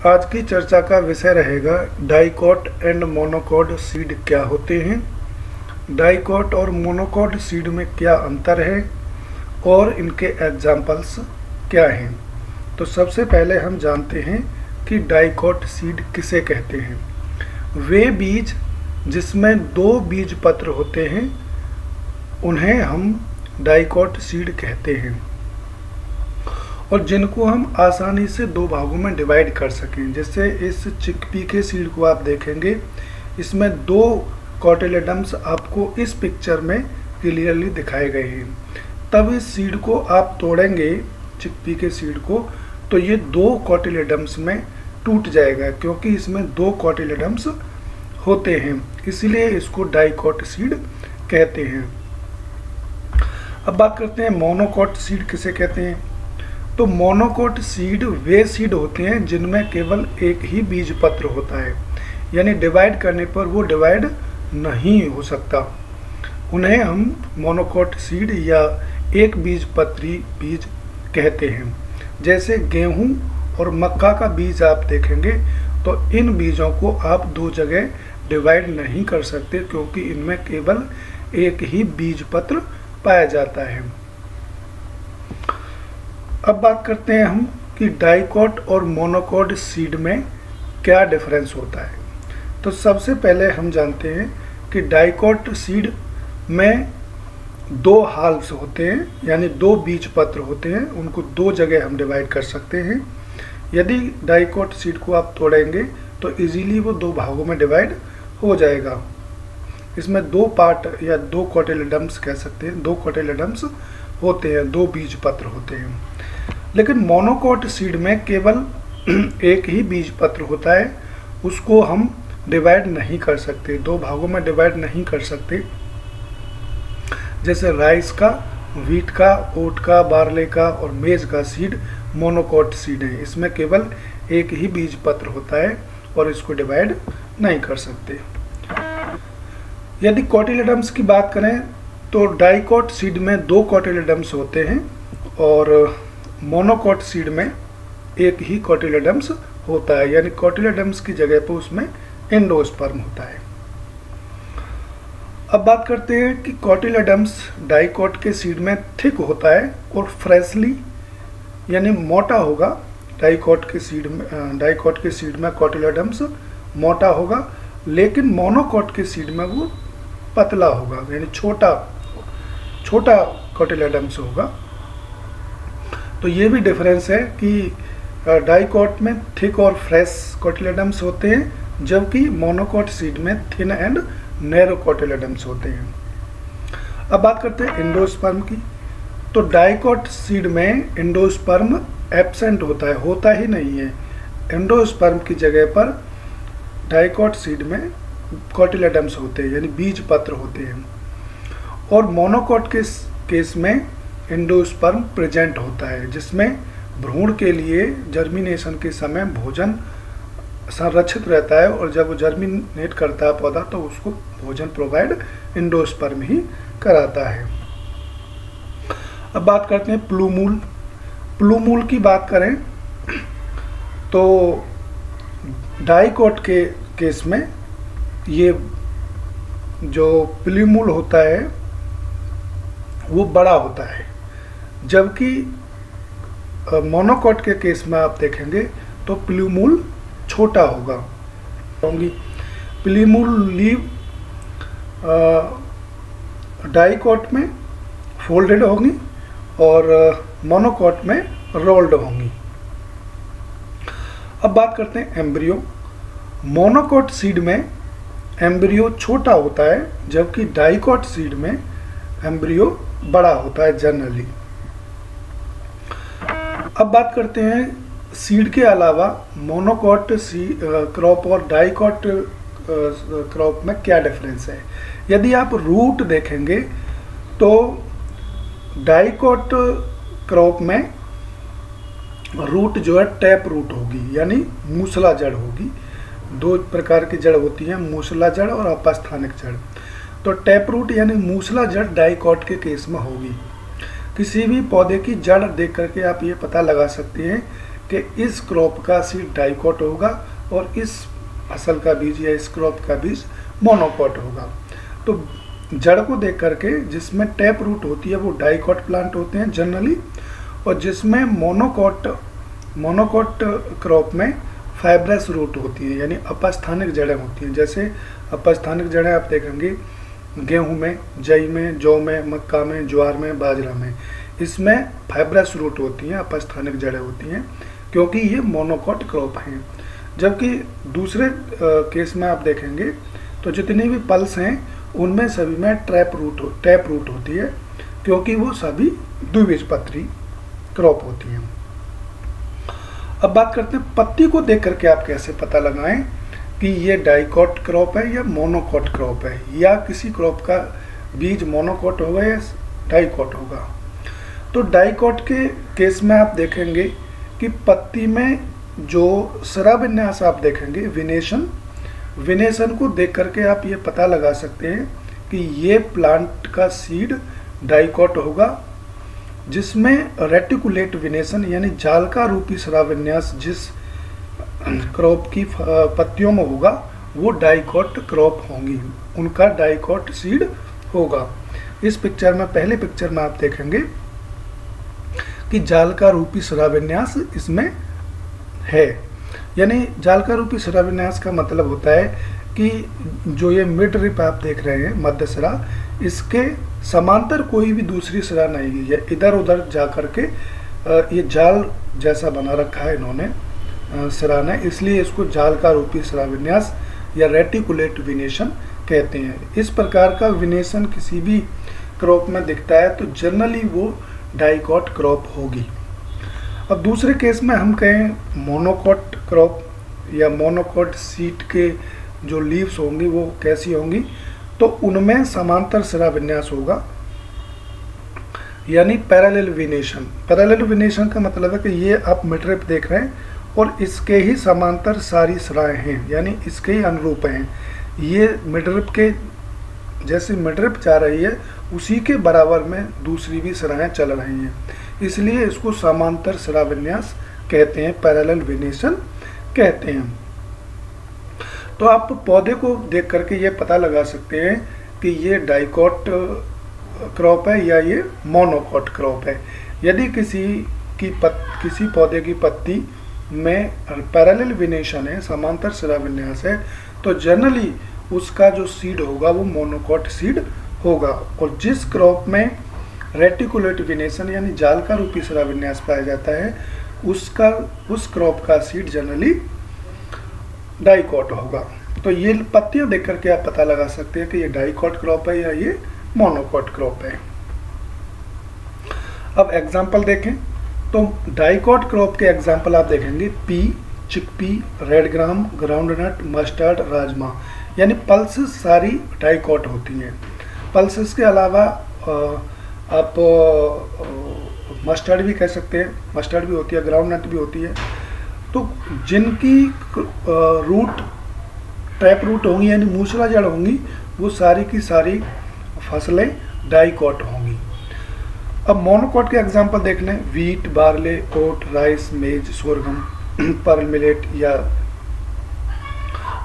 आज की चर्चा का विषय रहेगा डाइकोट एंड मोनोकोट सीड क्या होते हैं, डाइकोट और मोनोकोट सीड में क्या अंतर है और इनके एग्जाम्पल्स क्या हैं। तो सबसे पहले हम जानते हैं कि डाइकोट सीड किसे कहते हैं। वे बीज जिसमें दो बीज पत्र होते हैं उन्हें हम डाइकोट सीड कहते हैं और जिनको हम आसानी से दो भागों में डिवाइड कर सकें। जैसे इस चिकपी के सीड को आप देखेंगे, इसमें दो कोटिलेडन्स आपको इस पिक्चर में क्लियरली दिखाए गए हैं। तब इस सीड को आप तोड़ेंगे, चिकपी के सीड को, तो ये दो कोटिलेडन्स में टूट जाएगा क्योंकि इसमें दो कोटिलेडन्स होते हैं, इसलिए इसको डाइकोट सीड कहते हैं। अब बात करते हैं मोनोकोट सीड किसे कहते हैं। तो मोनोकोट सीड वे सीड होते हैं जिनमें केवल एक ही बीज पत्र होता है, यानी डिवाइड करने पर वो डिवाइड नहीं हो सकता। उन्हें हम मोनोकोट सीड या एक बीज पत्री बीज कहते हैं। जैसे गेहूं और मक्का का बीज आप देखेंगे तो इन बीजों को आप दो जगह डिवाइड नहीं कर सकते क्योंकि इनमें केवल एक ही बीज पत्र पाया जाता है। अब बात करते हैं हम कि डाइकोट और मोनोकोट सीड में क्या डिफरेंस होता है। तो सबसे पहले हम जानते हैं कि डाइकोट सीड में दो हाल्व्स होते हैं, यानी दो बीज पत्र होते हैं, उनको दो जगह हम डिवाइड कर सकते हैं। यदि डाइकोट सीड को आप तोड़ेंगे तो इजीली वो दो भागों में डिवाइड हो जाएगा। इसमें दो पार्ट या दो कोटिलेडन्स कह सकते हैं, दो कोटिलेडन्स होते हैं, दो बीज पत्र होते हैं। लेकिन मोनोकोट सीड में केवल एक ही बीज पत्र होता है, उसको हम डिवाइड नहीं कर सकते, दो भागों में डिवाइड नहीं कर सकते। जैसे राइस का, व्हीट का, ओट का, बार्ले का और मेज का सीड मोनोकोट सीड है। इसमें केवल एक ही बीज पत्र होता है और इसको डिवाइड नहीं कर सकते। यदि कोटिलेडन्स की बात करें तो डाइकोट सीड में दो कोटिलेडन्स होते हैं और मोनोकोट सीड में एक ही कोटिलेडन्स होता है, यानी कोटिलेडन्स की जगह पर उसमें एंडोस्पर्म होता है। अब बात करते हैं कि कोटिलेडन्स डाइकोट के सीड में थिक होता है और फ्रेशली यानी मोटा होगा। डाइकोट के सीड में कोटिलेडन्स मोटा होगा, लेकिन मोनोकोट के सीड में वो पतला होगा, यानी छोटा कोटिलेडन्स होगा। तो ये भी डिफरेंस है कि डाइकोट में थिक और फ्रेश कोटिलेडन्स होते हैं, जबकि मोनोकोट सीड में थिन एंड नैरो कोटिलेडन्स होते हैं। अब बात करते हैं एंडोस्पर्म की। तो डाइकोट सीड में एंडोस्पर्म एब्सेंट होता ही नहीं है। एंडोस्पर्म की जगह पर डाइकोट सीड में कोटिलेडन्स होते हैं, यानी बीज पत्र होते हैं। और मोनोकोट के केस में एंडोस्पर्म प्रेजेंट होता है, जिसमें भ्रूण के लिए जर्मिनेशन के समय भोजन संरक्षित रहता है और जब वो जर्मिनेट करता है पौधा तो उसको भोजन प्रोवाइड एंडोस्पर्म ही कराता है। अब बात करते हैं प्लूमूल। प्लूमूल की बात करें तो डाइकोट के केस में ये जो प्लूमूल होता है वो बड़ा होता है, जबकि मोनोकोट के केस में आप देखेंगे तो प्लूमूल छोटा होगा। प्लूमूल लीव डाइकोट में फोल्डेड होंगी और मोनोकोट में रोल्ड होंगी। अब बात करते हैं एम्ब्रियो। मोनोकोट सीड में एम्ब्रियो छोटा होता है, जबकि डाइकोट सीड में एम्ब्रियो बड़ा होता है जनरली। अब बात करते हैं सीड के अलावा मोनोकोट क्रॉप और डाइकोट क्रॉप में क्या डिफरेंस है। यदि आप रूट देखेंगे तो डाइकोट क्रॉप में रूट जो है टैप रूट होगी, यानी मूसला जड़ होगी। दो प्रकार की जड़ होती हैं, मूसला जड़ और अपस्थानिक जड़। तो टैप रूट यानी मूसला जड़ डाइकोट के केस में होगी। किसी भी पौधे की जड़ देख करके आप ये पता लगा सकते हैं कि इस क्रॉप का सीड डाइकोट होगा और इस फसल का बीज या इस क्रॉप का बीज मोनोकोट होगा। तो जड़ को देख करके जिसमें टैप रूट होती है वो डाइकोट प्लांट होते हैं जनरली, और जिसमें मोनोकोट क्रॉप में फाइब्रस रूट होती है यानी अपस्थानिक जड़ें होती हैं। जैसे अपस्थानिक जड़ें आप देखेंगे गेहूं में, जई में, जौ में, मक्का में, ज्वार में, बाजरा में, इसमें फाइब्रस रूट होती हैं, अपस्थानिक जड़ें होती हैं, क्योंकि ये मोनोकोट क्रॉप हैं। जबकि दूसरे केस में आप देखेंगे तो जितनी भी पल्स हैं उनमें सभी में टैप रूट होती है, क्योंकि वो सभी द्विबीजपत्री क्रॉप होती हैं। अब बात करते हैं पत्ती को देख करके आप कैसे पता लगाएं कि ये डाइकोट क्रॉप है या मोनोकोट क्रॉप है, या किसी क्रॉप का बीज मोनोकोट होगा या डाइकोट होगा। तो डाइकोट के केस में आप देखेंगे कि पत्ती में जो सरा विन्यास आप देखेंगे, विनेशन को देख करके आप ये पता लगा सकते हैं कि ये प्लांट का सीड डाइकोट होगा, जिसमें रेटिकुलेट विनेशन यानी जालका रूपी सरा विन्यास जिस क्रॉप की पत्तियों में होगा वो डाइकोट क्रॉप होंगी, उनका डाइकोट सीड होगा। इस पिक्चर में, पहले पिक्चर में आप देखेंगे कि जालका रूपी सरा विन्यास इसमें है, यानी जालका रूपी सरा विन्यास का मतलब होता है कि जो ये मिड रिप आप देख रहे हैं, मध्य सिरा, इसके समांतर कोई भी दूसरी सिरा नहीं है, या इधर उधर जा करके ये जाल जैसा बना रखा है इन्होंने सिरा ने, इसलिए इसको जालका रूपी सिरा विन्यास या रेटिकुलेट विनेशन कहते हैं। इस प्रकार का विनेशन किसी भी क्रॉप में दिखता है तो जनरली वो डाइकोट क्रॉप होगी। अब दूसरे केस में हम कहें मोनोकोट क्रॉप या मोनोकोट सीड के जो लीव्स होंगी वो कैसी होंगी, तो उनमें समांतर सिरा विन्यास होगा यानी पैरेलल विनेशन। पैरेलल विनेशन का मतलब है कि ये आप मिडरिप देख रहे हैं और इसके ही समांतर सारी सिराएं हैं, यानी इसके ही अनुरूप हैं। ये मिडरिप के जैसे मिडरिप जा रही है उसी के बराबर में दूसरी भी सिराएं चल रही हैं, इसलिए इसको समांतर सिरा विन्यास कहते हैं, पैरेलल विनेशन कहते हैं। तो आप पौधे को देख करके ये पता लगा सकते हैं कि ये डाइकोट क्रॉप है या ये मोनोकोट क्रॉप है। यदि किसी पौधे की पत्ती में पैरेलल विनेशन है, समांतर सिरा विन्यास है, तो जनरली उसका जो सीड होगा वो मोनोकोट सीड होगा। और जिस क्रॉप में रेटिकुलेट विनेशन यानी जालका रूपी सिरा विन्यास पाया जाता है उस क्रॉप का सीड जनरली डाइकोट होगा। तो ये पत्तियां देख करके आप पता लगा सकते हैं कि ये डाइकोट क्रॉप है या ये मोनोकोट क्रॉप है। अब एग्जाम्पल देखें तो डाइकोट क्रॉप के एग्जाम्पल आप देखेंगे पी, चिकपी, रेड ग्राम, ग्राउंडनट, मस्टर्ड, राजमा, यानी पल्सेस सारी डाइकोट होती हैं। पल्सेस के अलावा आप मस्टर्ड भी कह सकते हैं, मस्टर्ड भी होती है, ग्राउंडनट भी होती है। तो जिनकी रूट टैप रूट होंगी यानी मूसला जड़ होंगी वो सारी की सारी फसलें डाइकोट होंगी। अब मोनोकोट के एग्जांपल देख लें, वीट, बार्ले, ओट, राइस, मेज, सोरगम, पर्ल मिलेट या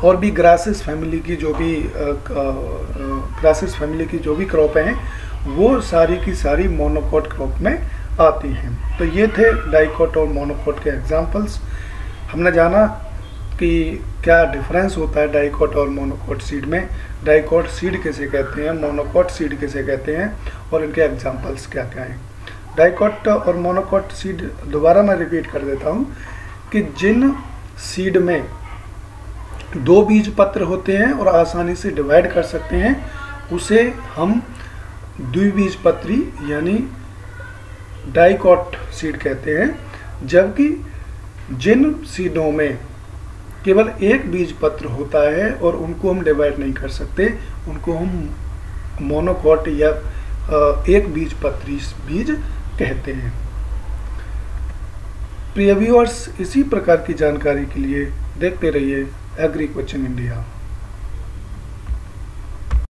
और भी ग्रासेस फैमिली की जो भी क्रॉप हैं वो सारी की सारी मोनोकोट क्रॉप में आती हैं। तो ये थे डाइकोट और मोनोकोट के एग्जांपल्स। हमने जाना कि क्या डिफरेंस होता है डाइकोट और मोनोकोट सीड में, डाइकोट सीड किसे कहते हैं, मोनोकोट सीड किसे कहते हैं और इनके एग्जांपल्स क्या क्या हैं। डाइकोट और मोनोकोट सीड दोबारा मैं रिपीट कर देता हूँ कि जिन सीड में दो बीज पत्र होते हैं और आसानी से डिवाइड कर सकते हैं उसे हम द्विबीजपत्री यानी डाइकोट सीड कहते हैं। जबकि जिन सीडों में केवल एक बीज पत्र होता है और उनको हम डिवाइड नहीं कर सकते उनको हम मोनोकोट या एक बीज पत्री बीज कहते हैं। प्रिय व्यूअर्स, इसी प्रकार की जानकारी के लिए देखते रहिए एग्री क्वेश्चन इंडिया।